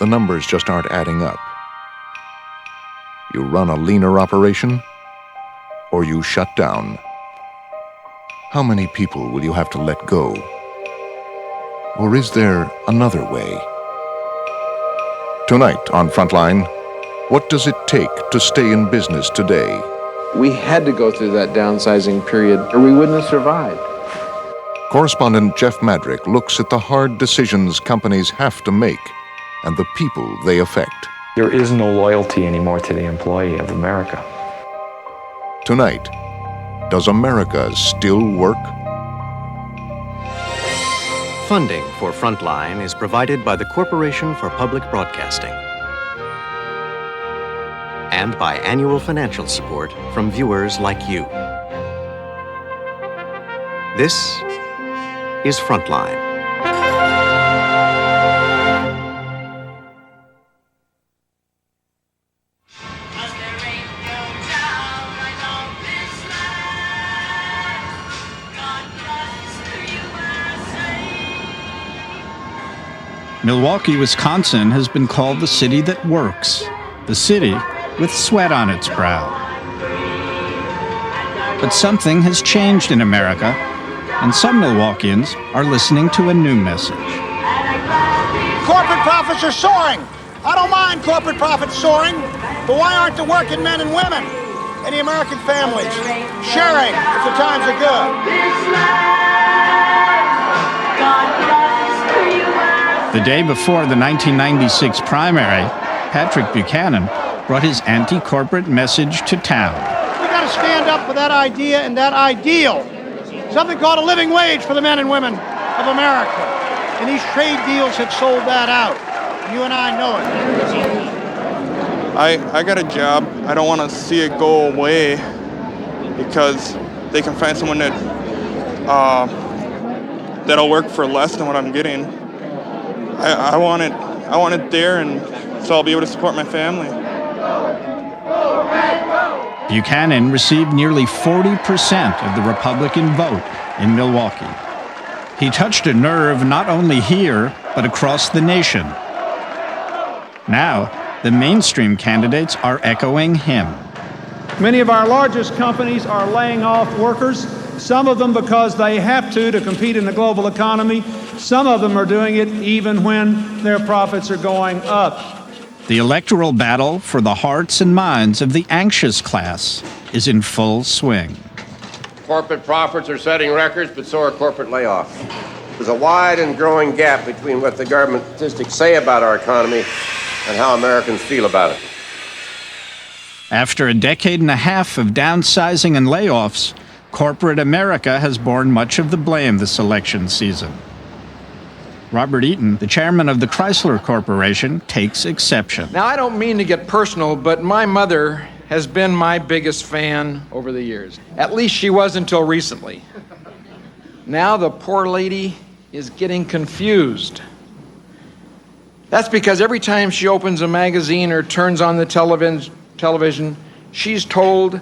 numbers just aren't adding up. You run a leaner operation, or you shut down. How many people will you have to let go? Or is there another way? Tonight on Frontline, what does it take to stay in business today? We had to go through that downsizing period, or we wouldn't have survived. Correspondent Jeff Madrick looks at the hard decisions companies have to make and the people they affect. There is no loyalty anymore to the employee of America. Tonight, does America still work? Funding for Frontline is provided by the Corporation for Public Broadcasting and by annual financial support from viewers like you. This is Frontline. Milwaukee, Wisconsin has been called the city that works, the city with sweat on its brow. But something has changed in America, and some Milwaukeeans are listening to a new message. Corporate profits are soaring. I don't mind corporate profits soaring, but why aren't the working men and women and the American families sharing if the times are good? The day before the 1996 primary, Patrick Buchanan brought his anti-corporate message to town. We got to stand up for that idea and that ideal. Something called a living wage for the men and women of America. And these trade deals have sold that out. You and I know it. I got a job. I don't want to see it go away because they can find someone that that'll work for less than what I'm getting. I want it there, and so I'll be able to support my family. Buchanan received nearly 40% of the Republican vote in Milwaukee. He touched a nerve not only here, but across the nation. Now, the mainstream candidates are echoing him. Many of our largest companies are laying off workers, some of them because they have to compete in the global economy. Some of them are doing it even when their profits are going up. The electoral battle for the hearts and minds of the anxious class is in full swing. Corporate profits are setting records, but so are corporate layoffs. There's a wide and growing gap between what the government statistics say about our economy and how Americans feel about it. After a decade and a half of downsizing and layoffs, corporate America has borne much of the blame this election season. Robert Eaton, the chairman of the Chrysler Corporation, takes exception. Now, I don't mean to get personal, but my mother has been my biggest fan over the years. At least she was until recently. Now the poor lady is getting confused. That's because every time she opens a magazine or turns on the television, she's told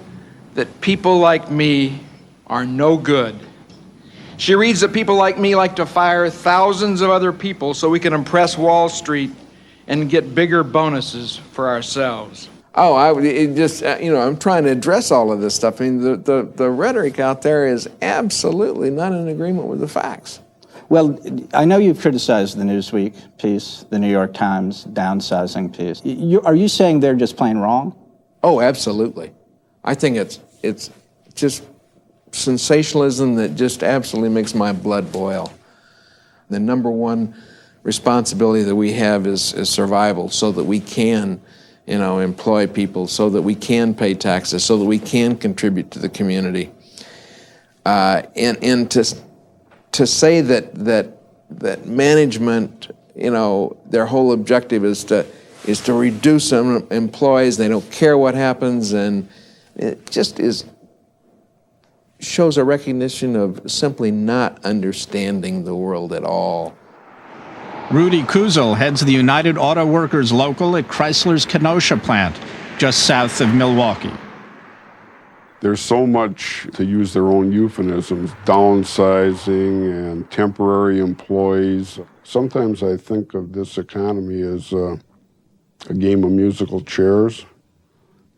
that people like me are no good. She reads that people like me like to fire thousands of other people so we can impress Wall Street and get bigger bonuses for ourselves. Oh, I'm trying to address all of this stuff. I mean, the rhetoric out there is absolutely not in agreement with the facts. Well, I know you've criticized the Newsweek piece, the New York Times downsizing piece. Are you saying they're just plain wrong? Oh, absolutely. I think it's just sensationalism that just absolutely makes my blood boil. The number one responsibility that we have is survival, so that we can, employ people, so that we can pay taxes, so that we can contribute to the community. And to say that management, their whole objective is to reduce employees, they don't care what happens, and it just shows a recognition of simply not understanding the world at all. Rudy Kuzel heads the United Auto Workers local at Chrysler's Kenosha plant, just south of Milwaukee. There's so much, to use their own euphemisms, downsizing and temporary employees. Sometimes I think of this economy as a game of musical chairs.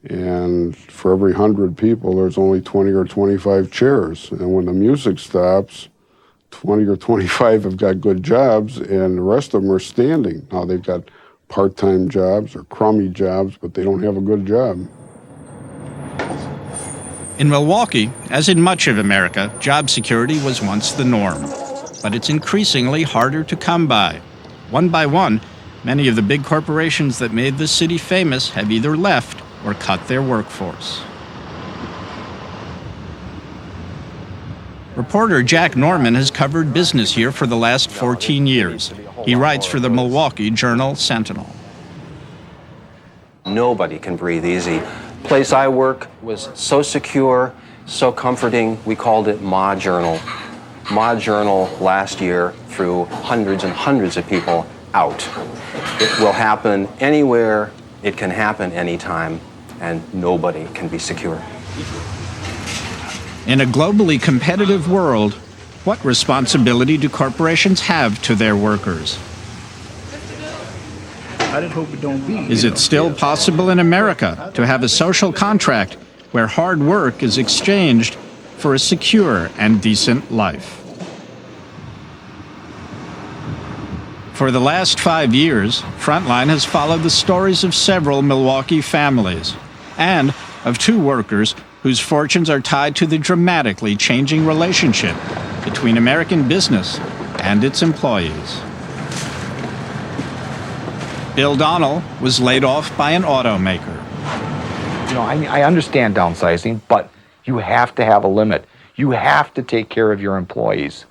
And for every 100 people, there's only 20 or 25 chairs. And when the music stops, 20 or 25 have got good jobs, and the rest of them are standing. Now they've got part-time jobs or crummy jobs, but they don't have a good job. In Milwaukee, as in much of America, job security was once the norm. But it's increasingly harder to come by. One by one, many of the big corporations that made this city famous have either left or cut their workforce. Reporter Jack Norman has covered business here for the last 14 years. He writes for the Milwaukee Journal-Sentinel. Nobody can breathe easy. The place I work was so secure, so comforting, we called it Ma Journal. Ma Journal last year threw hundreds and hundreds of people out. It will happen anywhere, it can happen anytime, and nobody can be secure. In a globally competitive world, what responsibility do corporations have to their workers? I just hope it don't be. Is it still possible in America to have a social contract where hard work is exchanged for a secure and decent life? For the last 5 years, Frontline has followed the stories of several Milwaukee families and of 2 workers whose fortunes are tied to the dramatically changing relationship between American business and its employees. Bill Donnell was laid off by an automaker. You know, I understand downsizing, but you have to have a limit. You have to take care of your employees.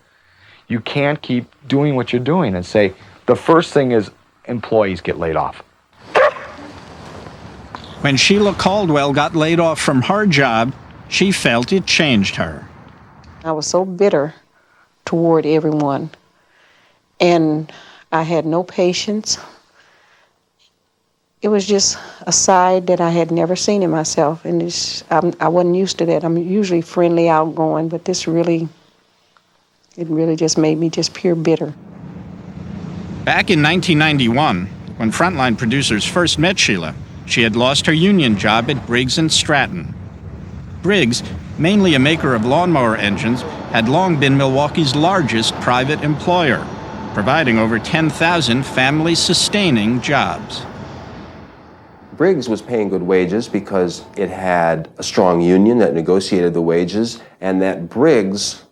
You can't keep doing what you're doing and say, the first thing is employees get laid off. When Sheila Caldwell got laid off from her job, she felt it changed her. I was so bitter toward everyone, and I had no patience. It was just a side that I had never seen in myself, and I wasn't used to that. I'm usually friendly, outgoing, but it really just made me just pure bitter. Back in 1991, when Frontline producers first met Sheila, she had lost her union job at Briggs & Stratton. Briggs, mainly a maker of lawnmower engines, had long been Milwaukee's largest private employer, providing over 10,000 family-sustaining jobs. Briggs was paying good wages because it had a strong union that negotiated the wages, and that Briggs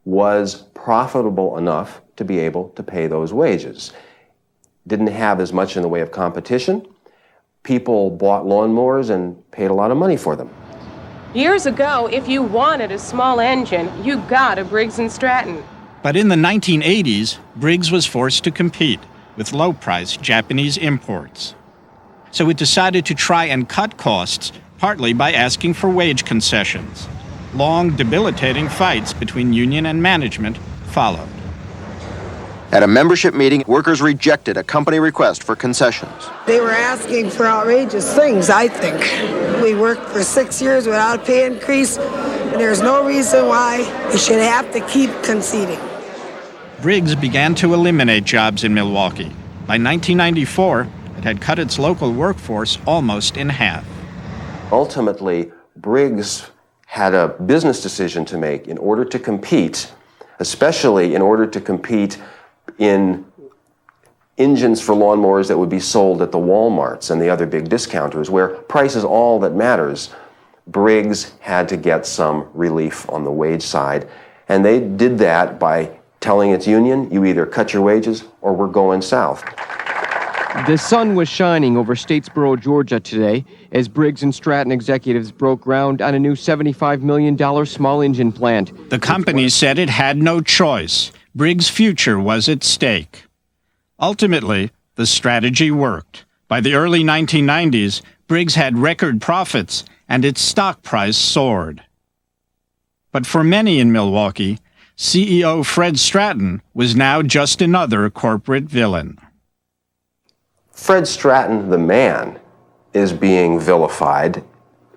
was profitable enough to be able to pay those wages. Didn't have as much in the way of competition. People bought lawnmowers and paid a lot of money for them. Years ago, if you wanted a small engine, you got a Briggs & Stratton. But in the 1980s, Briggs was forced to compete with low-priced Japanese imports. So it decided to try and cut costs, partly by asking for wage concessions. Long, debilitating fights between union and management followed. At a membership meeting, workers rejected a company request for concessions. They were asking for outrageous things, I think. We worked for 6 years without a pay increase, and there's no reason why we should have to keep conceding. Briggs began to eliminate jobs in Milwaukee. By 1994, it had cut its local workforce almost in half. Ultimately, Briggs had a business decision to make in order to compete, especially in order to compete in engines for lawnmowers that would be sold at the Walmarts and the other big discounters, where price is all that matters. Briggs had to get some relief on the wage side, and they did that by telling its union, you either cut your wages or we're going south. The sun was shining over Statesboro, Georgia today as Briggs & Stratton executives broke ground on a new $75 million small engine plant. The company said it had no choice. Briggs' future was at stake. Ultimately, the strategy worked. By the early 1990s, Briggs had record profits and its stock price soared. But for many in Milwaukee, CEO Fred Stratton was now just another corporate villain. Fred Stratton, the man, is being vilified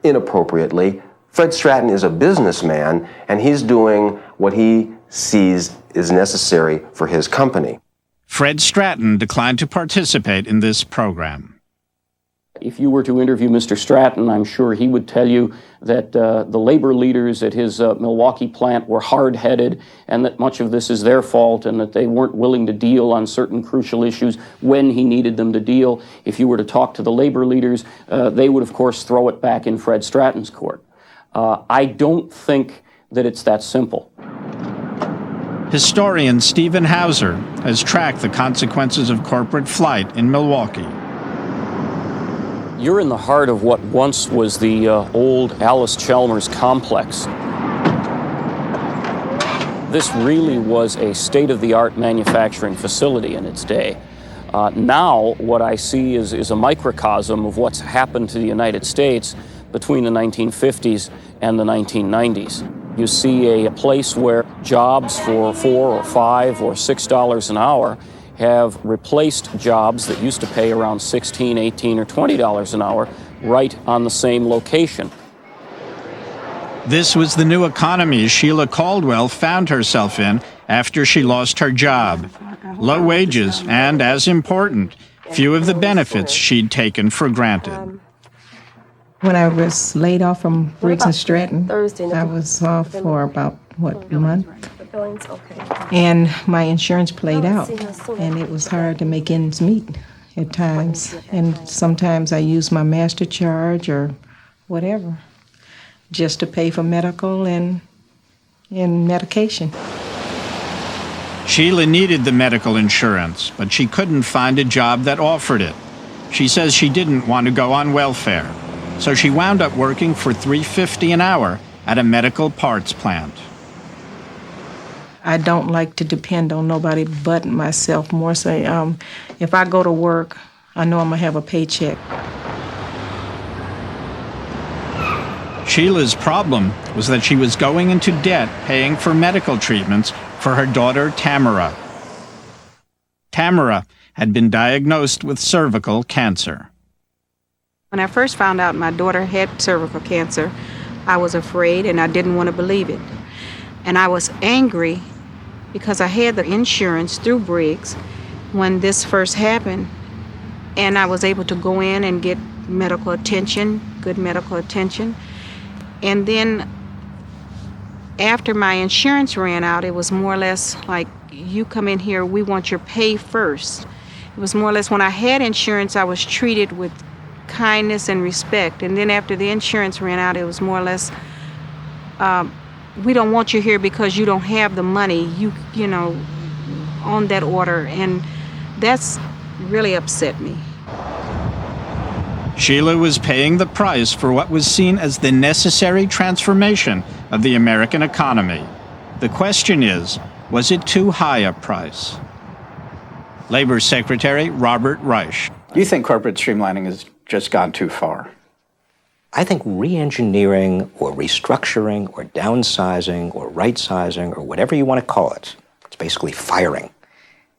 inappropriately. Fred Stratton is a businessman, and he's doing what he sees is necessary for his company. Fred Stratton declined to participate in this program. If you were to interview Mr. Stratton, I'm sure he would tell you that the labor leaders at his Milwaukee plant were hard-headed and that much of this is their fault and that they weren't willing to deal on certain crucial issues when he needed them to deal. If you were to talk to the labor leaders, they would, of course, throw it back in Fred Stratton's court. I don't think that it's that simple. Historian Stephen Hauser has tracked the consequences of corporate flight in Milwaukee. You're in the heart of what once was the old Alice Chalmers complex. This really was a state-of-the-art manufacturing facility in its day. Now, what I see is a microcosm of what's happened to the United States between the 1950s and the 1990s. You see a place where jobs for $4 or $5 or $6 an hour have replaced jobs that used to pay around $16, $18, or $20 an hour right on the same location. This was the new economy Sheila Caldwell found herself in after she lost her job. Low wages and, as important, few of the benefits she'd taken for granted. When I was laid off from Briggs & Stratton, I was off for about, a month? And my insurance played out, and it was hard to make ends meet at times. And sometimes I used my master charge or whatever just to pay for medical and medication. Sheila needed the medical insurance, but she couldn't find a job that offered it. She says she didn't want to go on welfare, so she wound up working for $3.50 an hour at a medical parts plant. I don't like to depend on nobody but myself. More so, if I go to work, I know I'm gonna have a paycheck. Sheila's problem was that she was going into debt paying for medical treatments for her daughter Tamara. Tamara had been diagnosed with cervical cancer. When I first found out my daughter had cervical cancer, I was afraid and I didn't want to believe it. And I was angry because I had the insurance through Briggs when this first happened, and I was able to go in and get medical attention, good medical attention. And then after my insurance ran out, it was more or less like, you come in here, we want your pay first. It was more or less when I had insurance, I was treated with kindness and respect. And then after the insurance ran out, it was more or less, we don't want you here because you don't have the money, you know, on that order. And that's really upset me. Sheila was paying the price for what was seen as the necessary transformation of the American economy. The question is, was it too high a price? Labor Secretary Robert Reich. Do you think corporate streamlining has just gone too far? I think re-engineering or restructuring or downsizing or right-sizing or whatever you want to call it, it's basically firing,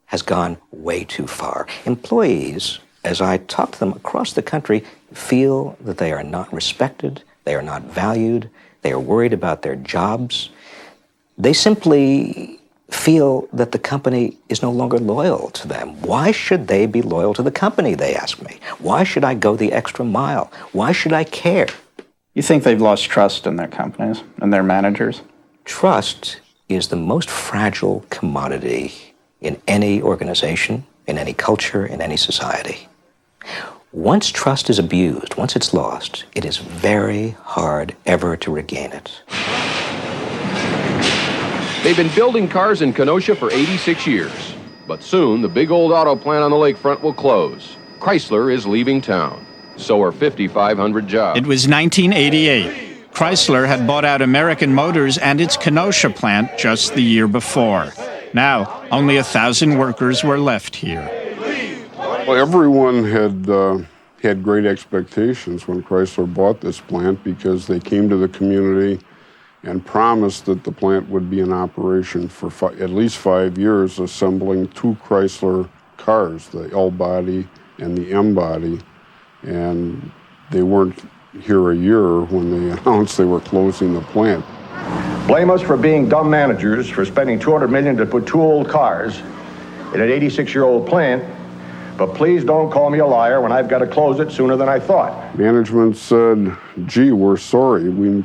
has gone way too far. Employees, as I talk to them across the country, feel that they are not respected, they are not valued, they are worried about their jobs. They simply feel that the company is no longer loyal to them. Why should they be loyal to the company, they ask me? Why should I go the extra mile? Why should I care? You think they've lost trust in their companies and their managers? Trust is the most fragile commodity in any organization, in any culture, in any society. Once trust is abused, once it's lost, it is very hard ever to regain it. They've been building cars in Kenosha for 86 years. But soon, the big old auto plant on the lakefront will close. Chrysler is leaving town. So are 5,500 jobs. It was 1988. Chrysler had bought out American Motors and its Kenosha plant just the year before. Now, only 1,000 workers were left here. Well, everyone had great expectations when Chrysler bought this plant because they came to the community and promised that the plant would be in operation for at least 5 years, assembling 2 Chrysler cars, the L body and the M body. And they weren't here a year when they announced they were closing the plant. Blame us for being dumb managers, for spending $200 million to put 2 old cars in an 86-year-old plant, But please don't call me a liar when I've got to close it sooner than I thought. Management said, gee, we're sorry. We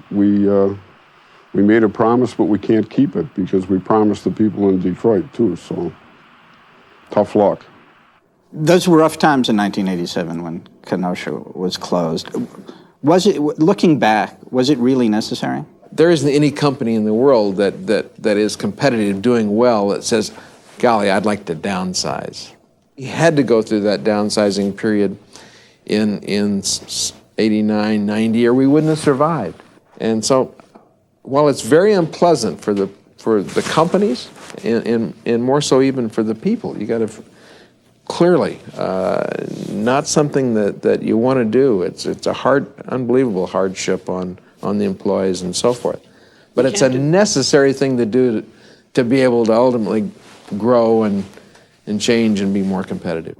made a promise, but we can't keep it because we promised the people in Detroit, too, so tough luck. Those were rough times in 1987 when Kenosha was closed. Was it, looking back, was it really necessary? There isn't any company in the world that is competitive, doing well, that says, golly, I'd like to downsize. We had to go through that downsizing period in 89, 90, or we wouldn't have survived. And so, while it's very unpleasant for the companies, and more so even for the people, you got to clearly not something that you want to do. It's a unbelievable hardship on the employees and so forth. But it's a necessary thing to do to be able to ultimately grow and change and be more competitive.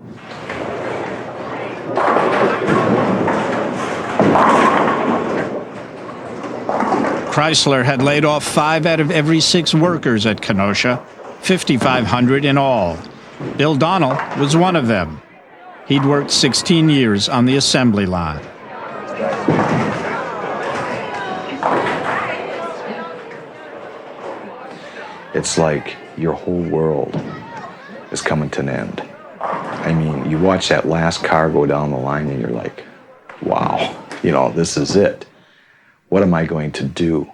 Chrysler had laid off 5 out of every 6 workers at Kenosha, 5,500 in all. Bill Donnell was one of them. He'd worked 16 years on the assembly line. It's like your whole world is coming to an end. I mean, you watch that last car go down the line and you're like, wow, this is it. What am I going to do?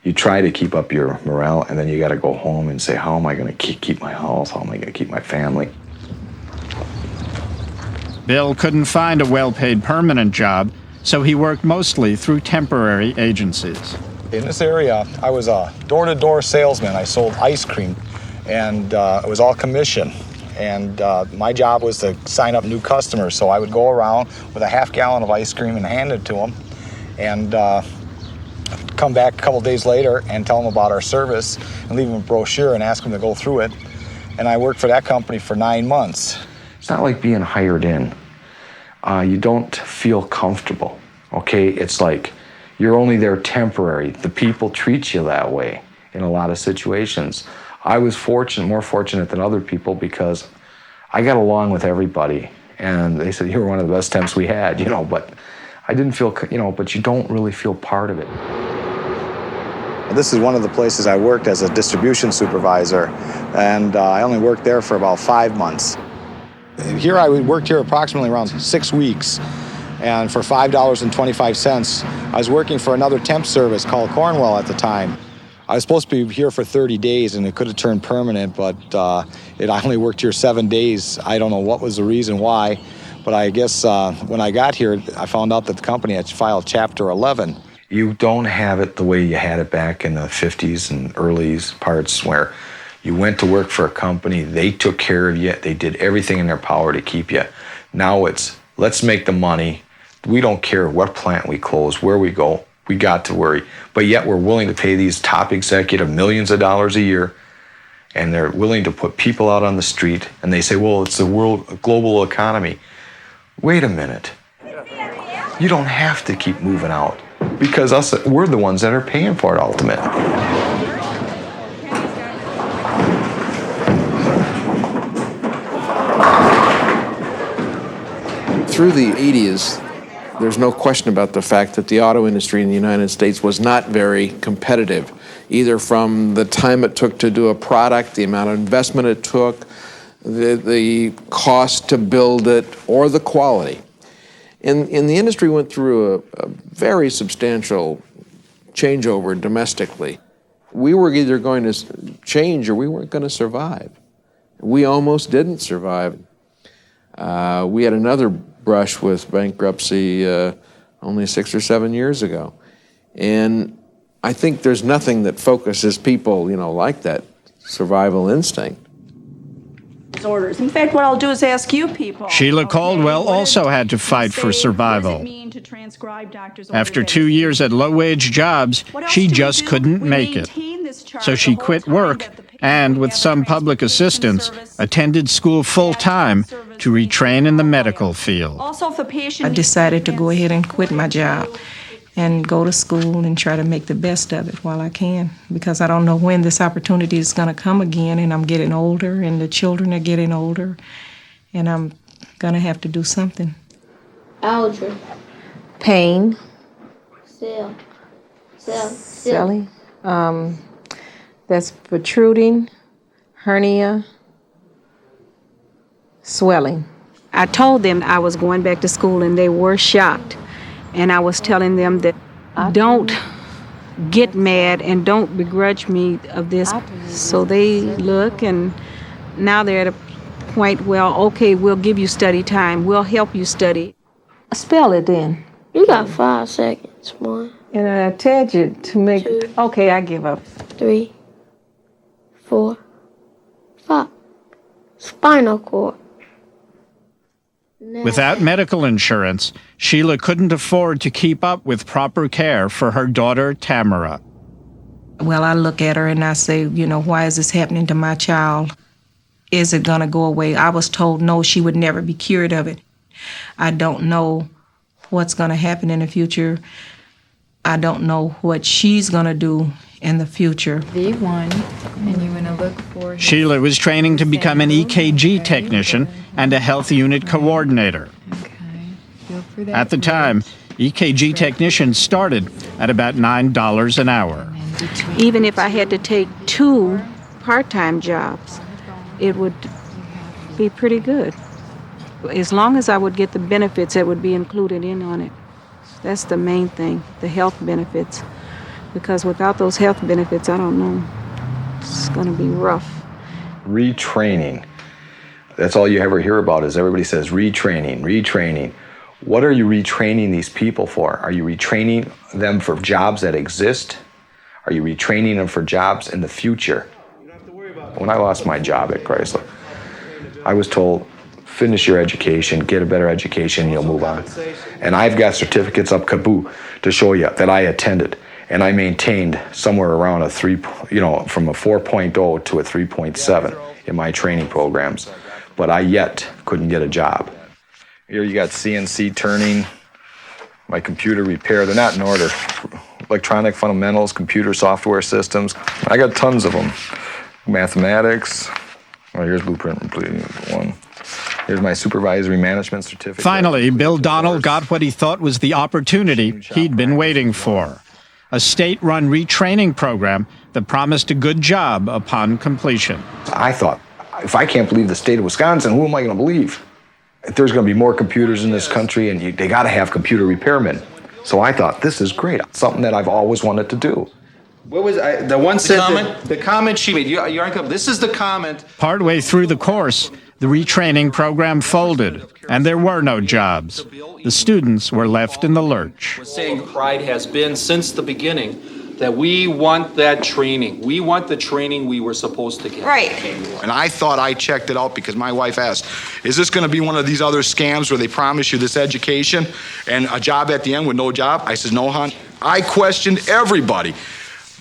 You try to keep up your morale, and then you got to go home and say, how am I going to keep my house? How am I going to keep my family? Bill couldn't find a well-paid permanent job, so he worked mostly through temporary agencies. In this area, I was a door-to-door salesman. I sold ice cream, and it was all commission. And my job was to sign up new customers, so I would go around with a half-gallon of ice cream and hand it to them, and come back a couple days later and tell them about our service and leave them a brochure and ask them to go through it. And I worked for that company for 9 months. It's not like being hired in. You don't feel comfortable, okay? It's like you're only there temporary. The people treat you that way in a lot of situations. I was more fortunate than other people because I got along with everybody. And they said, you were one of the best temps we had, but I didn't feel, but you don't really feel part of it. This is one of the places I worked as a distribution supervisor, and I only worked there for about 5 months. Here I worked here approximately around 6 weeks, and for $5.25, I was working for another temp service called Cornwell at the time. I was supposed to be here for 30 days, and it could have turned permanent, but I only worked here 7 days. I don't know what was the reason why, but I guess when I got here, I found out that the company had filed Chapter 11. You don't have it the way you had it back in the 50s and early parts where you went to work for a company, they took care of you, they did everything in their power to keep you. Now it's, let's make the money. We don't care what plant we close, where we go, we got to worry. But yet we're willing to pay these top executive millions of dollars a year, and they're willing to put people out on the street, and they say, well, it's the global economy. Wait a minute. You don't have to keep moving out. Because we're the ones that are paying for it ultimately. Through the 80s, there's no question about the fact that the auto industry in the United States was not very competitive, either from the time it took to do a product, the amount of investment it took, the cost to build it, or the quality. And the industry went through a very substantial changeover domestically. We were either going to change or we weren't going to survive. We almost didn't survive. We had another brush with bankruptcy only 6 or 7 years ago. And I think there's nothing that focuses people, like that survival instinct. Orders. In fact, what I'll do is ask you people. Sheila Caldwell also had to fight for survival. After 2 years at low-wage jobs, she just couldn't make it. So she quit work and, with some public assistance, attended school full-time to retrain in the medical field. I decided to go ahead and quit my job and go to school and try to make the best of it while I can, because I don't know when this opportunity is going to come again, and I'm getting older and the children are getting older, and I'm gonna have to do something. Algebra. Pain. Silly. That's protruding, hernia, swelling. I told them I was going back to school and they were shocked. And I was telling them that don't get mad and don't begrudge me of this. So they look, and now they're at a point, well, okay, we'll give you study time. We'll help you study. Spell it then. You got 5 seconds, boy. And I tell you to make, okay, I give up. 3, 4, 5. Spinal cord. Without medical insurance, Sheila couldn't afford to keep up with proper care for her daughter, Tamara. Well, I look at her and I say, you know, why is this happening to my child? Is it gonna go away? I was told no, she would never be cured of it. I don't know what's gonna happen in the future. I don't know what she's gonna do in the future. V1, and you're gonna look for... Sheila was training to become an EKG technician and a health unit coordinator. At the time, EKG technicians started at about $9 an hour. Even if I had to take 2 part-time jobs, it would be pretty good. As long as I would get the benefits that would be included in on it. That's the main thing, the health benefits. Because without those health benefits, I don't know. It's going to be rough. Retraining. That's all you ever hear about is everybody says retraining, retraining. What are you retraining these people for? Are you retraining them for jobs that exist? Are you retraining them for jobs in the future? When I lost my job at Chrysler, I was told, finish your education, get a better education, and you'll move on. And I've got certificates up kaboo to show you that I attended. And I maintained somewhere around a 3, from a 4.0 to a 3.7 in my training programs. But I yet couldn't get a job. Here you got CNC turning, my computer repair. They're not in order. Electronic fundamentals, computer software systems. I got tons of them. Mathematics. Oh, here's blueprint one. Here's my supervisory management certificate. Finally, Bill Donnell got what he thought was the opportunity he'd been waiting for. A state-run retraining program that promised a good job upon completion. I thought, if I can't believe the state of Wisconsin, who am I going to believe? If there's going to be more computers in this country, and they got to have computer repairmen. So I thought, this is great. Something that I've always wanted to do. What was the one sentence? The comment she made. This is the comment. Partway through the course, the retraining program folded, and there were no jobs. The students were left in the lurch. We're saying Pride has been since the beginning that we want that training. We want the training we were supposed to get. Right. And I thought I checked it out because my wife asked, is this going to be one of these other scams where they promise you this education and a job at the end with no job? I said, no, hon. I questioned everybody.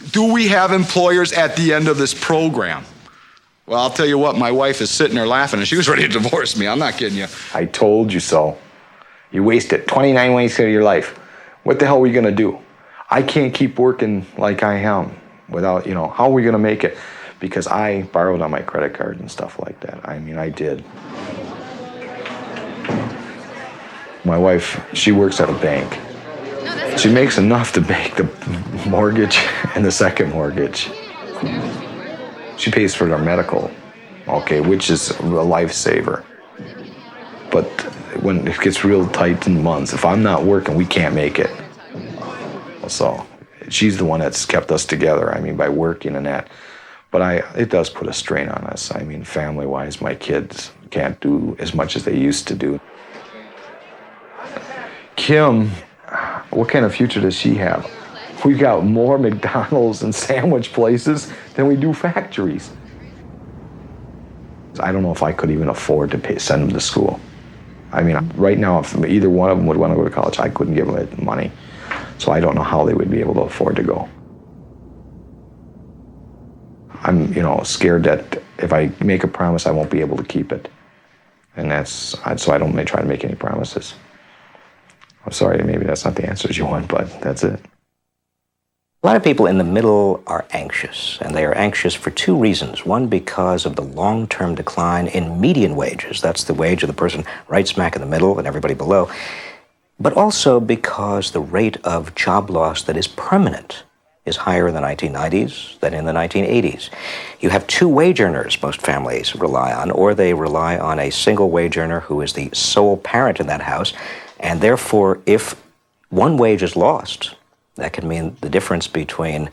Do we have employers at the end of this program? Well, I'll tell you what, my wife is sitting there laughing, and she was ready to divorce me. I'm not kidding you. I told you so. You wasted 29 weeks of your life. What the hell are we going to do? I can't keep working like I am without, how are we going to make it? Because I borrowed on my credit card and stuff like that. I mean, I did. My wife, she works at a bank. She makes enough to make the mortgage and the second mortgage. She pays for their medical, which is a lifesaver. But when it gets real tight in months, if I'm not working, we can't make it. So she's the one that's kept us together, by working and that. But it does put a strain on us. Family-wise, my kids can't do as much as they used to do. Kim, what kind of future does she have? We got more McDonald's and sandwich places than we do factories. I don't know if I could even afford to send them to school. Right now, if either one of them would want to go to college, I couldn't give them money. So I don't know how they would be able to afford to go. I'm, scared that if I make a promise, I won't be able to keep it. And so I don't try to make any promises. I'm sorry, maybe that's not the answers you want, but that's it. A lot of people in the middle are anxious, and they are anxious for two reasons. One, because of the long-term decline in median wages. That's the wage of the person right smack in the middle and everybody below. But also because the rate of job loss that is permanent is higher in the 1990s than in the 1980s. You have two wage earners most families rely on, or they rely on a single wage earner who is the sole parent in that house, and therefore, if one wage is lost, that can mean the difference between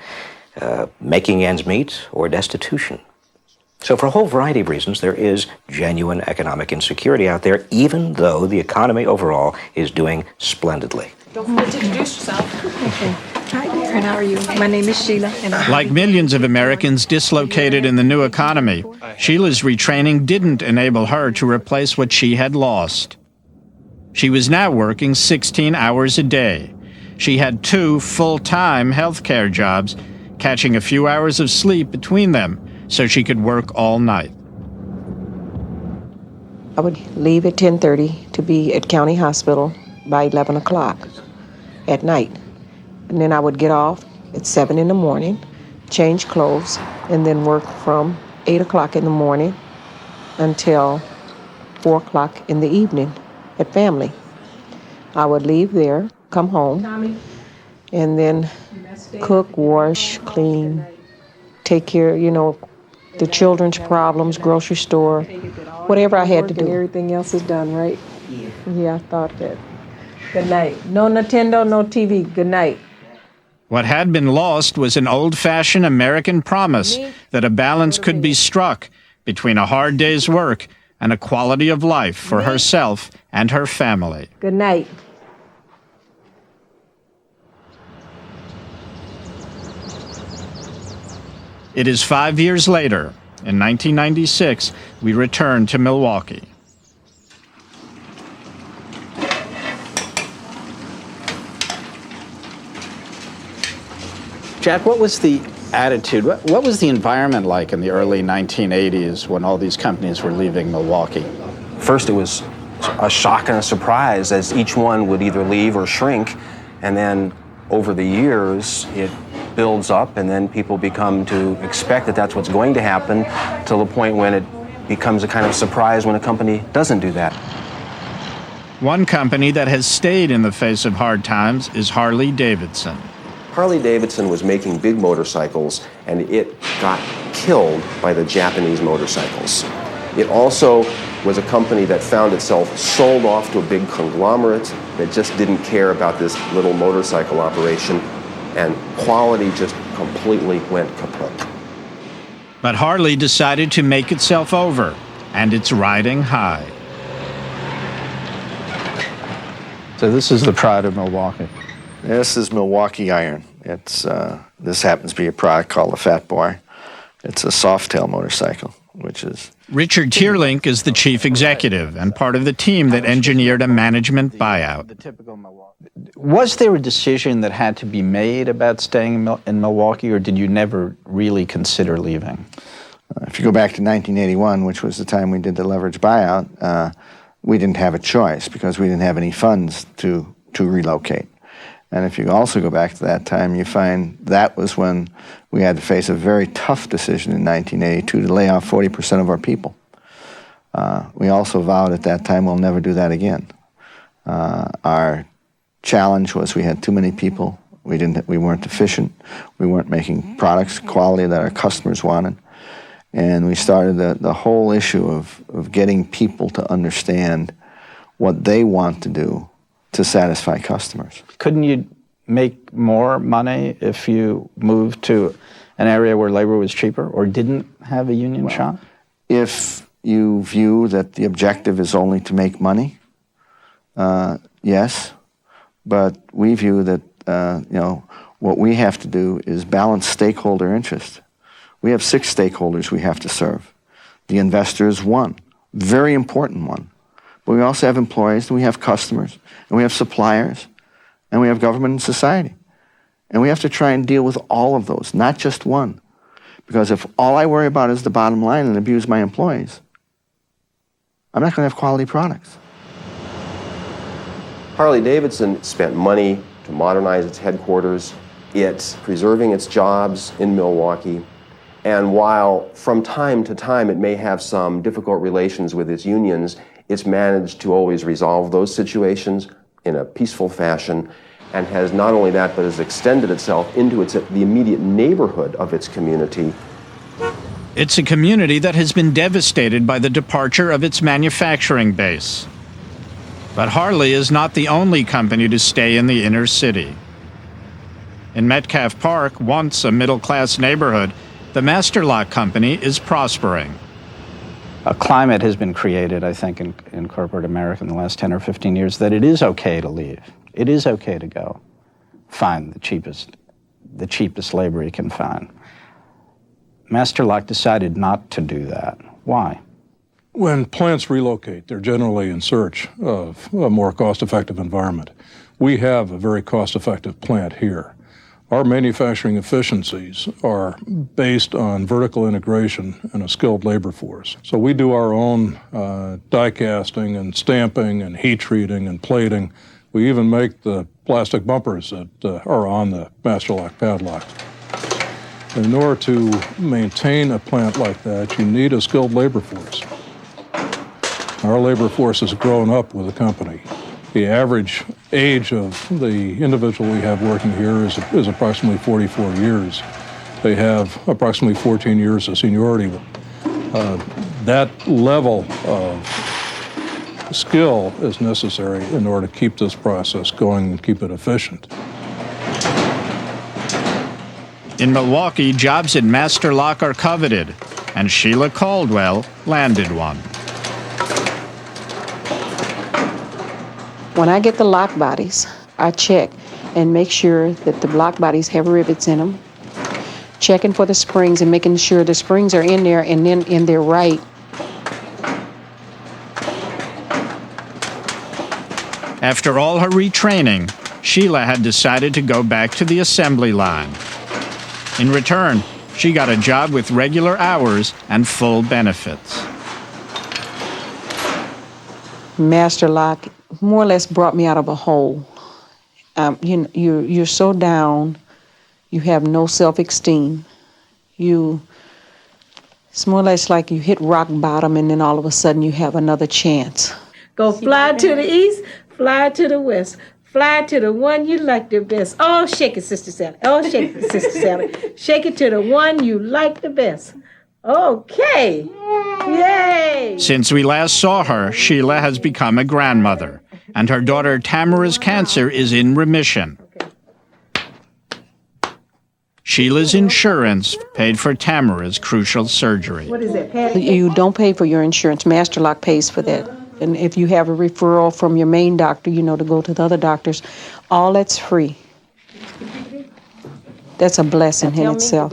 making ends meet or destitution. So for a whole variety of reasons, there is genuine economic insecurity out there, even though the economy overall is doing splendidly. Don't forget to introduce yourself. Okay. Hi, Darren. How are you? My name is Sheila. And Like millions of Americans dislocated in the new economy, Sheila's retraining didn't enable her to replace what she had lost. She was now working 16 hours a day. She had 2 full-time healthcare jobs, catching a few hours of sleep between them so she could work all night. I would leave at 10:30 to be at County Hospital by 11 o'clock at night. And then I would get off at 7 in the morning, change clothes, and then work from 8 o'clock in the morning until 4 o'clock in the evening at family. I would leave there, come home, and then cook, wash, clean, take care, the children's problems, grocery store, whatever I had to do. Everything else is done, right? Yeah, I thought that. Good night. No Nintendo, no TV. Good night. What had been lost was an old-fashioned American promise that a balance could be struck between a hard day's work and a quality of life for herself and her family. Good night. It is 5 years later, in 1996, we return to Milwaukee. Jack, what was the attitude, what was the environment like in the early 1980s when all these companies were leaving Milwaukee? First, it was a shock and a surprise as each one would either leave or shrink, and then over the years, it builds up, and then people become to expect that that's what's going to happen, till the point when it becomes a kind of surprise when a company doesn't do that. One company that has stayed in the face of hard times is Harley-Davidson. Harley-Davidson was making big motorcycles, and it got killed by the Japanese motorcycles. It also was a company that found itself sold off to a big conglomerate that just didn't care about this little motorcycle operation, and quality just completely went kaput. But Harley decided to make itself over, and it's riding high. So this is the pride of Milwaukee. This is Milwaukee Iron. This happens to be a product called the Fat Boy. It's a soft-tail motorcycle, which is... Richard Tierlink is the chief executive and part of the team that engineered a management buyout. Was there a decision that had to be made about staying in Milwaukee, or did you never really consider leaving? If you go back to 1981, which was the time we did the leverage buyout, we didn't have a choice because we didn't have any funds to relocate. And if you also go back to that time, you find that was when we had to face a very tough decision in 1982 to lay off 40% of our people. We also vowed at that time we'll never do that again. Our challenge was we had too many people. We weren't efficient. We weren't making products quality that our customers wanted. And we started the whole issue of getting people to understand what they want to do to satisfy customers. Couldn't you make more money if you moved to an area where labor was cheaper or didn't have a union shop? If you view that the objective is only to make money, yes, but we view that what we have to do is balance stakeholder interest. We have 6 stakeholders we have to serve. The investor is one, very important one. But we also have employees, and we have customers, and we have suppliers, and we have government and society. And we have to try and deal with all of those, not just one. Because if all I worry about is the bottom line and abuse my employees, I'm not going to have quality products. Harley-Davidson spent money to modernize its headquarters, It's preserving its jobs in Milwaukee. And while from time to time it may have some difficult relations with its unions, it's managed to always resolve those situations in a peaceful fashion, and has not only that, but has extended itself into the immediate neighborhood of its community. It's a community that has been devastated by the departure of its manufacturing base. But Harley is not the only company to stay in the inner city. In Metcalf Park, once a middle-class neighborhood, the Master Lock Company is prospering. A climate has been created, I think, in corporate America in the last 10 or 15 years that it is okay to leave. It is okay to go find the cheapest labor you can find. Master Lock decided not to do that. Why? When plants relocate, they're generally in search of a more cost-effective environment. We have a very cost-effective plant here. Our manufacturing efficiencies are based on vertical integration and a skilled labor force. So we do our own die casting and stamping and heat treating and plating. We even make the plastic bumpers that are on the Master Lock padlock. In order to maintain a plant like that, you need a skilled labor force. Our labor force has grown up with the company. The average age of the individual we have working here is approximately 44 years. They have approximately 14 years of seniority. That level of skill is necessary in order to keep this process going and keep it efficient. In Milwaukee, jobs at Master Lock are coveted, and Sheila Caldwell landed one. When I get the lock bodies, I check and make sure that the lock bodies have rivets in them, checking for the springs and making sure the springs are in there and then in there right. After all her retraining, Sheila had decided to go back to the assembly line. In return, she got a job with regular hours and full benefits. Master Lock more or less brought me out of a hole. You're so down, you have no self-esteem. It's more or less like you hit rock bottom and then all of a sudden you have another chance. Go fly to the east, fly to the west, fly to the one you like the best. Oh, shake it, Sister Sally. Oh, shake it, Sister Sally. Shake it to the one you like the best. Okay. Yay! Since we last saw her, Sheila has become a grandmother, and her daughter Tamara's cancer is in remission. Sheila's insurance paid for Tamara's crucial surgery. What is that? You don't pay for your insurance. Master Lock pays for that. And if you have a referral from your main doctor, to go to the other doctors, all that's free. That's a blessing in itself.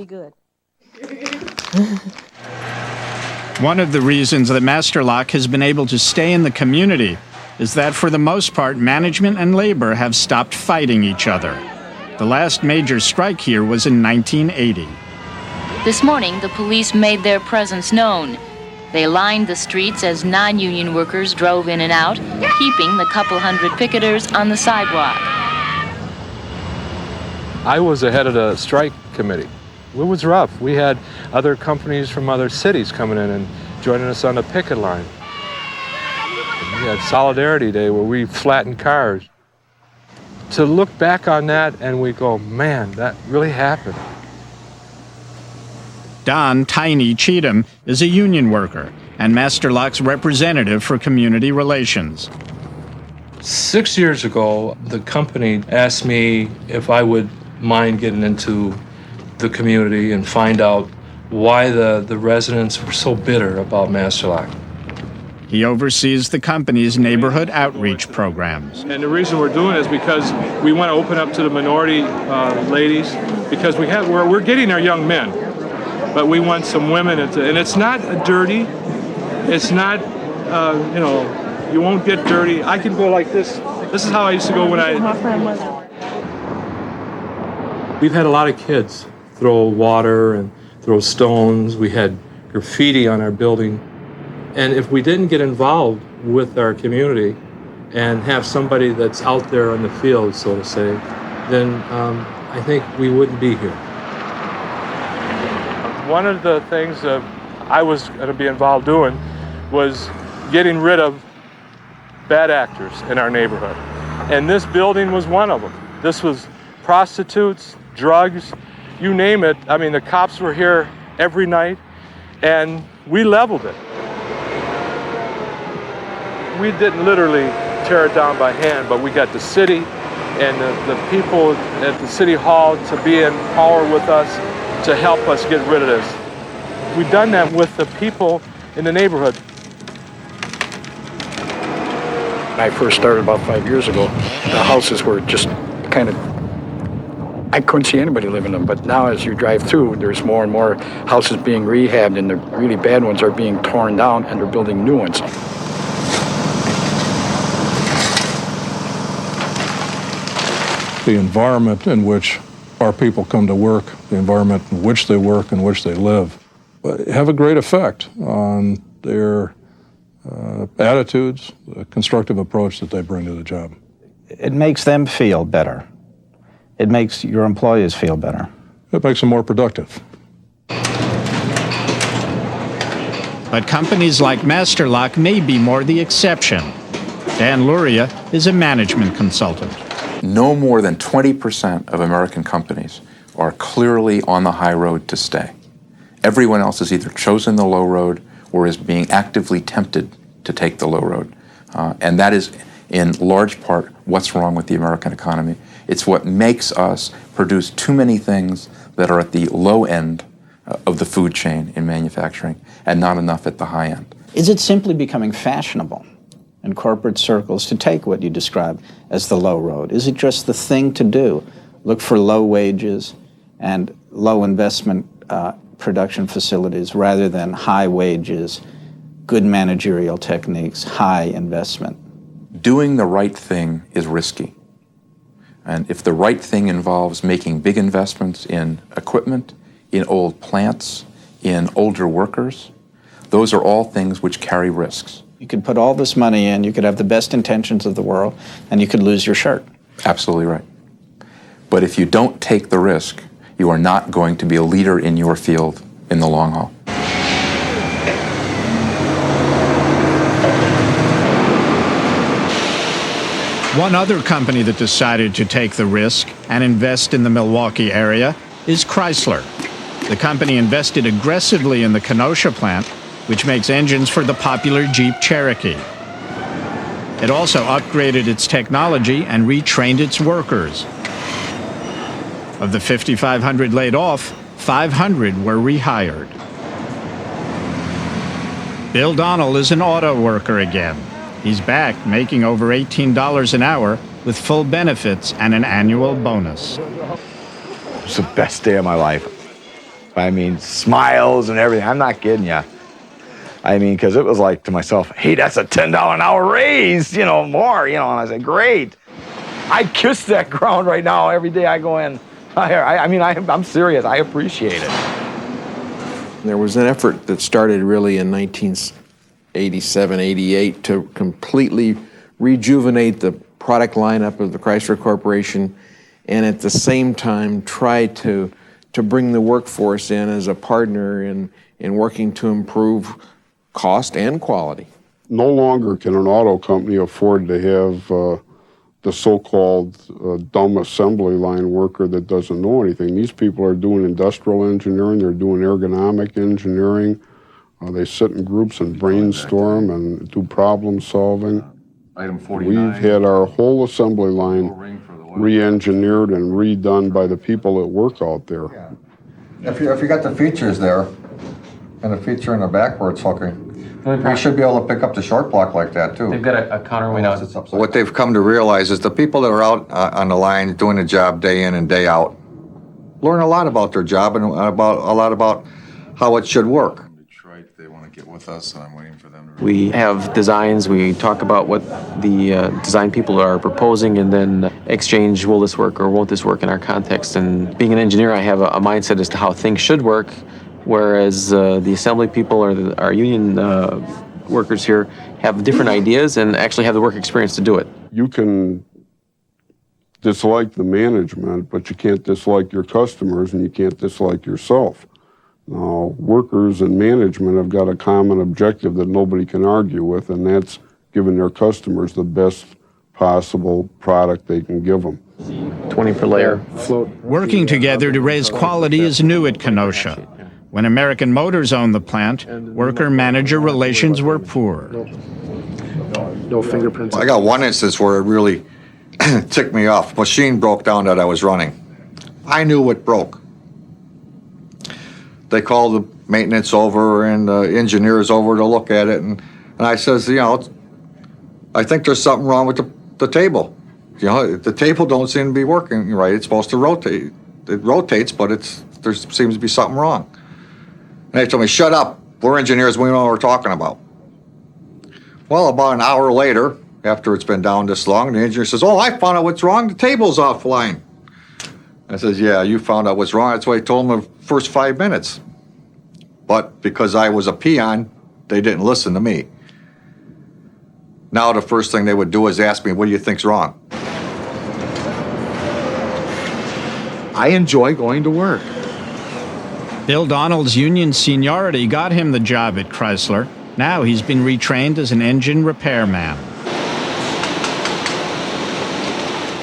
One of the reasons that Master Lock has been able to stay in the community is that for the most part, management and labor have stopped fighting each other. The last major strike here was in 1980. This morning, the police made their presence known. They lined the streets as non-union workers drove in and out, keeping the couple hundred picketers on the sidewalk. I was the head of the strike committee. It was rough. We had other companies from other cities coming in and joining us on the picket line. We had Solidarity Day where we flattened cars. To look back on that and we go, man, that really happened. Don Tiny Cheatham is a union worker and Master Lock's representative for community relations. 6 years ago, the company asked me if I would mind getting into the community and find out why the residents were so bitter about Master Lock. He oversees the company's neighborhood outreach programs. And the reason we're doing it is because we want to open up to the minority ladies, because we're getting our young men, but we want some women, and it's not dirty. It's not, you won't get dirty. I can go like this. This is how I used to go when We've had a lot of kids throw water and throw stones. We had graffiti on our building. And if we didn't get involved with our community and have somebody that's out there on the field, so to say, then I think we wouldn't be here. One of the things that I was going to be involved doing was getting rid of bad actors in our neighborhood. And this building was one of them. This was prostitutes, drugs, you name it. I mean, the cops were here every night, and we leveled it. We didn't literally tear it down by hand, but we got the city and the people at the city hall to be in power with us to help us get rid of this. We've done that with the people in the neighborhood. When I first started about 5 years ago, the houses were just kind of, I couldn't see anybody living in them. But now as you drive through, there's more and more houses being rehabbed, and the really bad ones are being torn down and they're building new ones. The environment in which our people come to work, the environment in which they work, in which they live, have a great effect on their attitudes, the constructive approach that they bring to the job. It makes them feel better. It makes your employees feel better. It makes them more productive. But companies like Master Lock may be more the exception. Dan Luria is a management consultant. No more than 20% of American companies are clearly on the high road to stay. Everyone else has either chosen the low road or is being actively tempted to take the low road. And that is, in large part, what's wrong with the American economy. It's what makes us produce too many things that are at the low end of the food chain in manufacturing and not enough at the high end. Is it simply becoming fashionable in corporate circles to take what you describe as the low road? Is it just the thing to do? Look for low wages and low investment production facilities rather than high wages, good managerial techniques, high investment. Doing the right thing is risky. And if the right thing involves making big investments in equipment, in old plants, in older workers, those are all things which carry risks. You could put all this money in, you could have the best intentions of the world, and you could lose your shirt. Absolutely right. But if you don't take the risk, you are not going to be a leader in your field in the long haul. One other company that decided to take the risk and invest in the Milwaukee area is Chrysler. The company invested aggressively in the Kenosha plant, which makes engines for the popular Jeep Cherokee. It also upgraded its technology and retrained its workers. Of the 5,500 laid off, 500 were rehired. Bill Donnell is an auto worker again. He's back, making over $18 an hour with full benefits and an annual bonus. It's the best day of my life. I mean, smiles and everything. I'm not kidding you. I mean, because it was like to myself, hey, that's a $10 an hour raise, more, and I said, great. I kiss that ground right now every day I go in. I'm serious. I appreciate it. There was an effort that started really in 1987, 88 to completely rejuvenate the product lineup of the Chrysler Corporation and at the same time try to bring the workforce in as a partner in working to improve cost and quality. No longer can an auto company afford to have the so-called dumb assembly line worker that doesn't know anything. These people are doing industrial engineering, they're doing ergonomic engineering, they sit in groups and brainstorm and do problem solving. Item 49. We've had our whole assembly line re-engineered and redone by the people that work out there. Yeah. If you got the features there, and the feature in the backwards hooking, you should be able to pick up the short block like that too. They've got a counterweight out. What they've come to realize is the people that are out on the line doing the job day in and day out learn a lot about their job and a lot about how it should work. They want to get with us, and I'm waiting for them to... We have designs, we talk about what the design people are proposing and then exchange, will this work or won't this work in our context. And being an engineer, I have a mindset as to how things should work, whereas the assembly people or our union workers here have different ideas and actually have the work experience to do it. You can dislike the management, but you can't dislike your customers and you can't dislike yourself. Now, workers and management have got a common objective that nobody can argue with, and that's giving their customers the best possible product they can give them. 20 per layer. Working together to raise quality is new at Kenosha. When American Motors owned the plant, worker-manager relations were poor. No fingerprints. I got one instance where it really ticked me off. Machine broke down that I was running. I knew it broke. They called the maintenance over and the engineers over to look at it, and I says, you know, I think there's something wrong with the table. You know, the table don't seem to be working right. It's supposed to rotate. It rotates, but there seems to be something wrong. And they told me, shut up. We're engineers. We know what we're talking about. Well, about an hour later, after it's been down this long, the engineer says, oh, I found out what's wrong. The table's offline. I says, yeah, you found out what's wrong. That's what I told them the first 5 minutes. But because I was a peon, they didn't listen to me. Now the first thing they would do is ask me, what do you think's wrong? I enjoy going to work. Bill Donald's union seniority got him the job at Chrysler. Now he's been retrained as an engine repairman.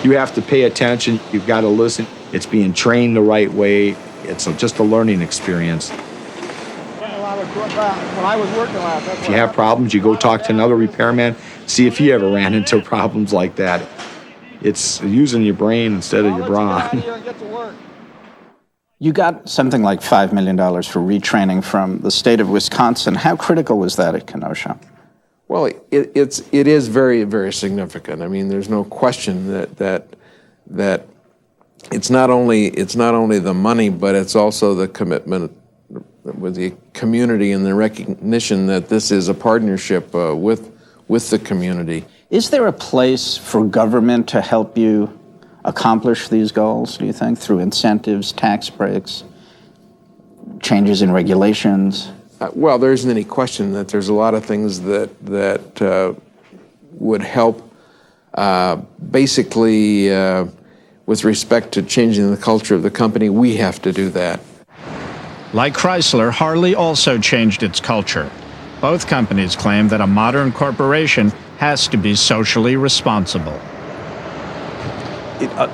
You have to pay attention. You've got to listen. It's being trained the right way. It's just a learning experience. When I was working last, if you have problems, you go talk to another repairman, see if he ever ran into problems like that. It's using your brain instead of your brawn. You got something like $5 million for retraining from the state of Wisconsin. How critical was that at Kenosha? Well, it is very, very significant. I mean, there's no question that it's not only the money, but it's also the commitment with the community and the recognition that this is a partnership with the community. Is there a place for government to help you accomplish these goals, do you think, through incentives, tax breaks, changes in regulations? Well, there isn't any question that there's a lot of things that would help basically with respect to changing the culture of the company. We have to do that. Like Chrysler, Harley also changed its culture. Both companies claim that a modern corporation has to be socially responsible.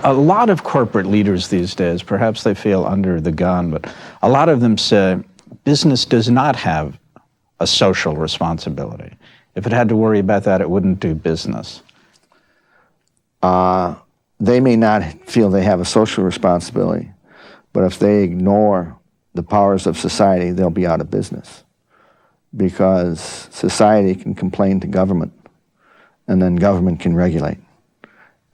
A lot of corporate leaders these days, perhaps they feel under the gun, but a lot of them say business does not have a social responsibility. If it had to worry about that, it wouldn't do business. They may not feel they have a social responsibility, but if they ignore the powers of society, they'll be out of business. Because society can complain to government, and then government can regulate.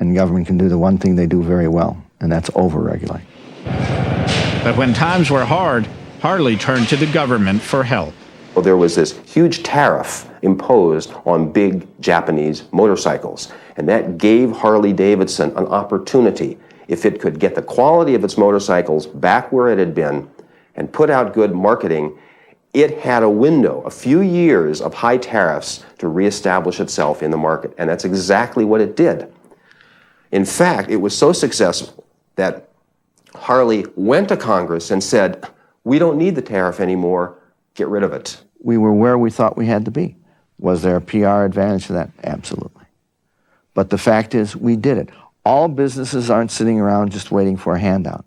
And government can do the one thing they do very well, and that's over-regulate. But when times were hard, Harley turned to the government for help. Well, there was this huge tariff imposed on big Japanese motorcycles, and that gave Harley-Davidson an opportunity. If it could get the quality of its motorcycles back where it had been and put out good marketing, it had a window, a few years of high tariffs to reestablish itself in the market, and that's exactly what it did. In fact, it was so successful that Harley went to Congress and said, we don't need the tariff anymore, get rid of it. We were where we thought we had to be. Was there a PR advantage to that? Absolutely. But the fact is, we did it. All businesses aren't sitting around just waiting for a handout.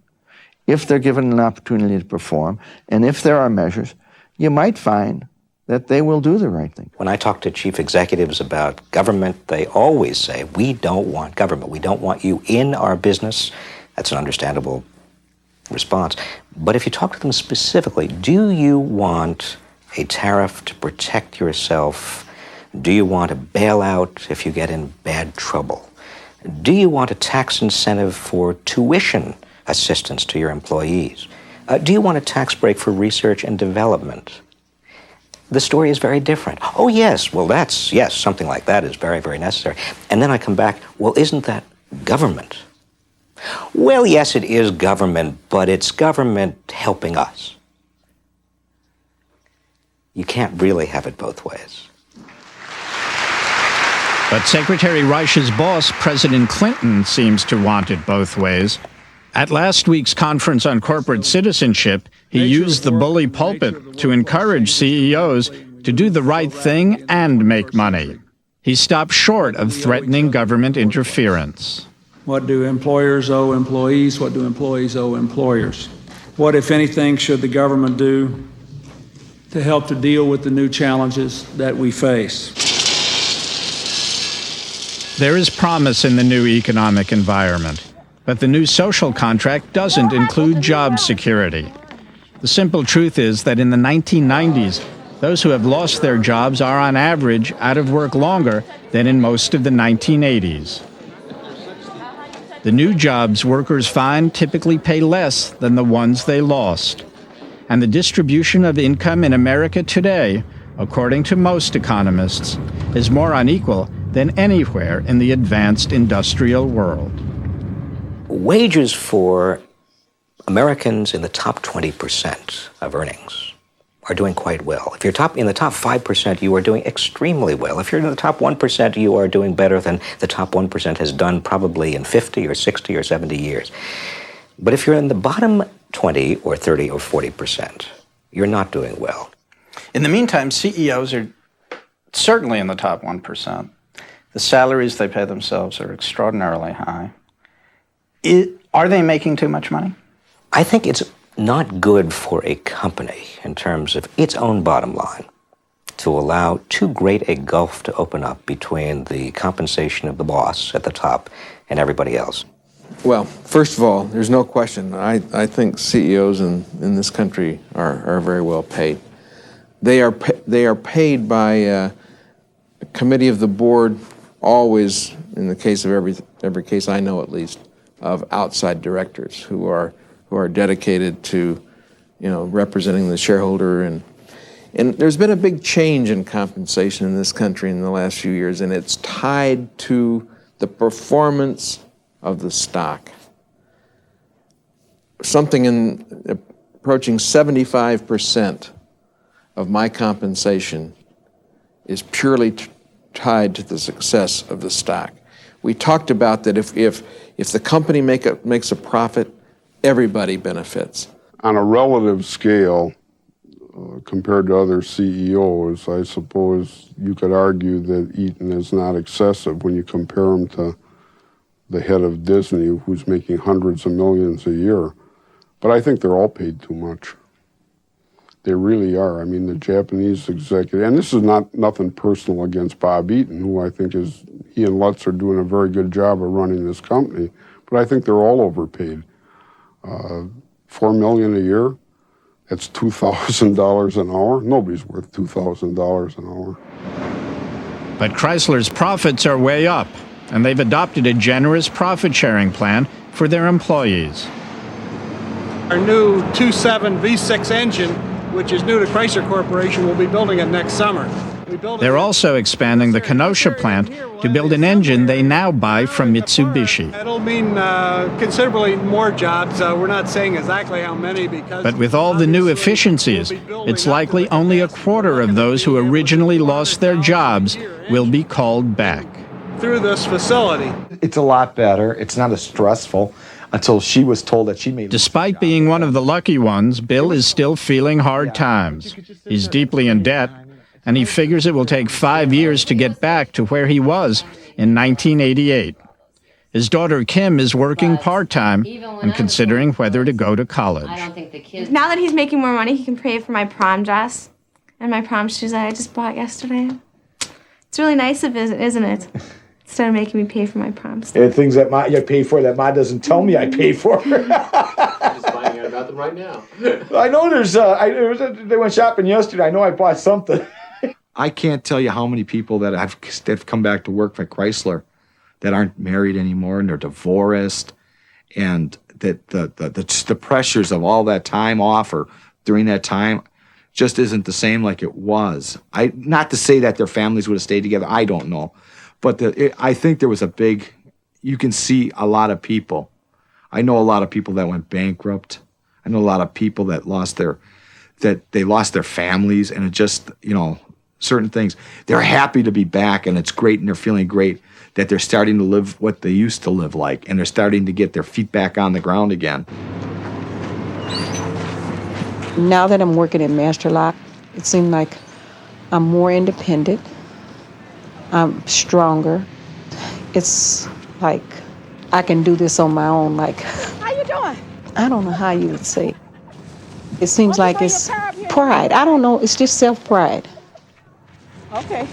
If they're given an opportunity to perform, and if there are measures, you might find that they will do the right thing. When I talk to chief executives about government, they always say, we don't want government. We don't want you in our business. That's an understandable response. But if you talk to them specifically, do you want a tariff to protect yourself? Do you want a bailout if you get in bad trouble? Do you want a tax incentive for tuition assistance to your employees? Do you want a tax break for research and development? The story is very different. Oh, yes, well, yes, something like that is very, very necessary. And then I come back, well, isn't that government? Well, yes, it is government, but it's government helping us. You can't really have it both ways. But Secretary Reich's boss, President Clinton, seems to want it both ways. At last week's conference on corporate citizenship, he used the bully pulpit to encourage CEOs to do the right thing and make money. He stopped short of threatening government interference. What do employers owe employees? What do employees owe employers? What, if anything, should the government do to help to deal with the new challenges that we face? There is promise in the new economic environment, but the new social contract doesn't include job security. The simple truth is that in the 1990s, those who have lost their jobs are on average out of work longer than in most of the 1980s. The new jobs workers find typically pay less than the ones they lost. And the distribution of income in America today, according to most economists, is more unequal than anywhere in the advanced industrial world. Wages for Americans in the top 20% of earnings are doing quite well. If you're in the top 5%, you are doing extremely well. If you're in the top 1%, you are doing better than the top 1% has done probably in 50 or 60 or 70 years. But if you're in the bottom 20 or 30 or 40%, you're not doing well. In the meantime, CEOs are certainly in the top 1%. The salaries they pay themselves are extraordinarily high. Are they making too much money? I think it's not good for a company in terms of its own bottom line to allow too great a gulf to open up between the compensation of the boss at the top and everybody else. Well, first of all, there's no question. I think CEOs in this country are very well paid. They are paid by a committee of the board, always, in the case of every case I know at least, of outside directors who are dedicated to, representing the shareholder. And there's been a big change in compensation in this country in the last few years, and it's tied to the performance of the stock. Something approaching 75% of my compensation is purely tied to the success of the stock. We talked about that if the company makes a profit, everybody benefits. On a relative scale, compared to other CEOs, I suppose you could argue that Eaton is not excessive when you compare him to the head of Disney, who's making hundreds of millions a year. But I think they're all paid too much. They really are. I mean, the Japanese executive, and this is nothing personal against Bob Eaton, who I think he and Lutz are doing a very good job of running this company, but I think they're all overpaid. $4 million a year, that's $2,000 an hour. Nobody's worth $2,000 an hour. But Chrysler's profits are way up, and they've adopted a generous profit-sharing plan for their employees. Our new 2.7 V6 engine, which is new to Chrysler Corporation, will be building it next summer. They're also expanding the Kenosha plant to build an engine they now buy from Mitsubishi. It'll mean considerably more jobs. We're not saying exactly how many because... But with all the new efficiencies, it's likely only a quarter of those who originally lost their jobs will be called back. Through this facility. It's a lot better. It's not as stressful until she was told that she made... Despite being one of the lucky ones, Bill is still feeling hard times. He's deeply in debt, and he figures it will take 5 years to get back to where he was in 1988. His daughter Kim is working part-time and considering whether to go to college. Now that he's making more money, he can pay for my prom dress and my prom shoes that I just bought yesterday. It's really nice of it, isn't it? Instead of making me pay for my prom stuff. And things that I pay for that Ma doesn't tell me I pay for. I'm just finding out about them right now. I know they went shopping yesterday. I know I bought something. I can't tell you how many people that have come back to work for Chrysler that aren't married anymore and they're divorced, and that the pressures of all that time off or during that time just isn't the same like it was. Not to say that their families would have stayed together. I don't know. But I think there was you can see a lot of people. I know a lot of people that went bankrupt. I know a lot of people that lost their families, and it just, certain things. They're happy to be back, and it's great, and they're feeling great that they're starting to live what they used to live like, and they're starting to get their feet back on the ground again. Now that I'm working at Master Lock, it seems like I'm more independent. I'm stronger. It's like I can do this on my own. Like, How you doing? I don't know how you would say. It seems like it's pride. I don't know. It's just self-pride. Okay.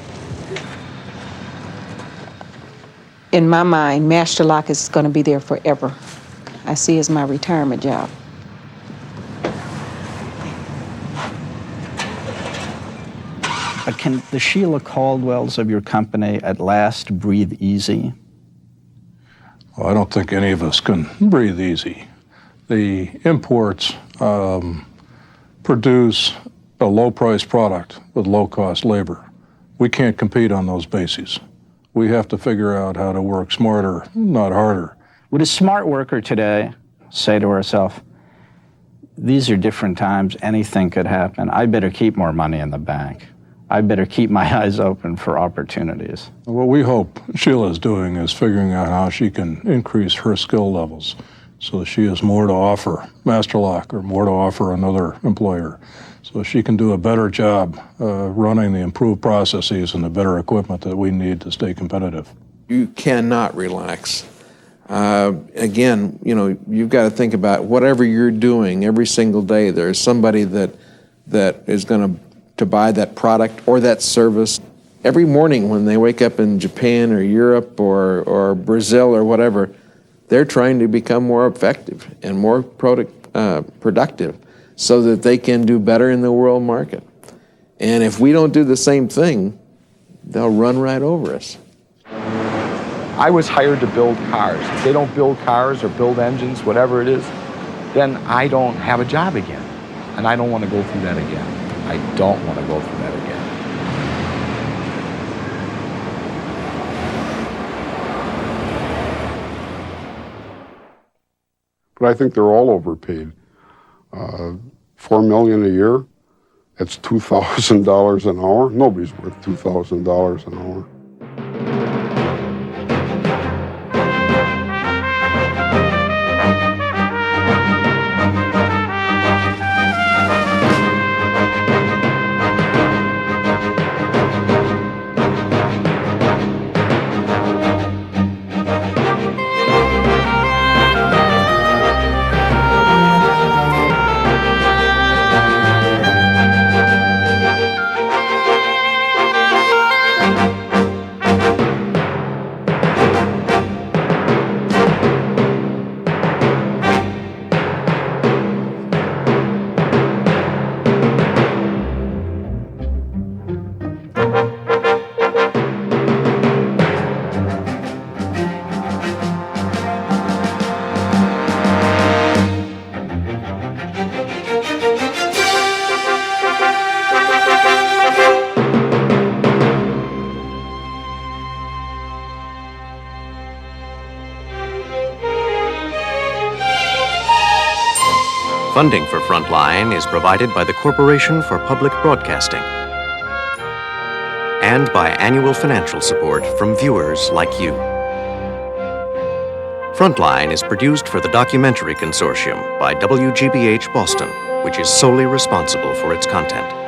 In my mind, Master Lock is going to be there forever. I see it as my retirement job. But can the Sheila Caldwells of your company at last breathe easy? Well, I don't think any of us can breathe easy. The imports produce a low-priced product with low-cost labor. We can't compete on those bases. We have to figure out how to work smarter, not harder. Would a smart worker today say to herself, these are different times, anything could happen, I better keep more money in the bank. I better keep my eyes open for opportunities. What we hope Sheila's doing is figuring out how she can increase her skill levels so that she has more to offer Master Lock or more to offer another employer, so she can do a better job running the improved processes and the better equipment that we need to stay competitive. You cannot relax. Again, you know, you've got to think about whatever you're doing every single day. There's somebody that is going to buy that product or that service. Every morning when they wake up in Japan or Europe or Brazil or whatever, they're trying to become more effective and more productive so that they can do better in the world market. And if we don't do the same thing, they'll run right over us. I was hired to build cars. If they don't build cars or build engines, whatever it is, then I don't have a job again. And I don't want to go through that again. I don't want to go through that again. But I think they're all overpaid. $4 million a year, that's $2,000 an hour. Nobody's worth $2,000 an hour. Funding for Frontline is provided by the Corporation for Public Broadcasting and by annual financial support from viewers like you. Frontline is produced for the Documentary Consortium by WGBH Boston, which is solely responsible for its content.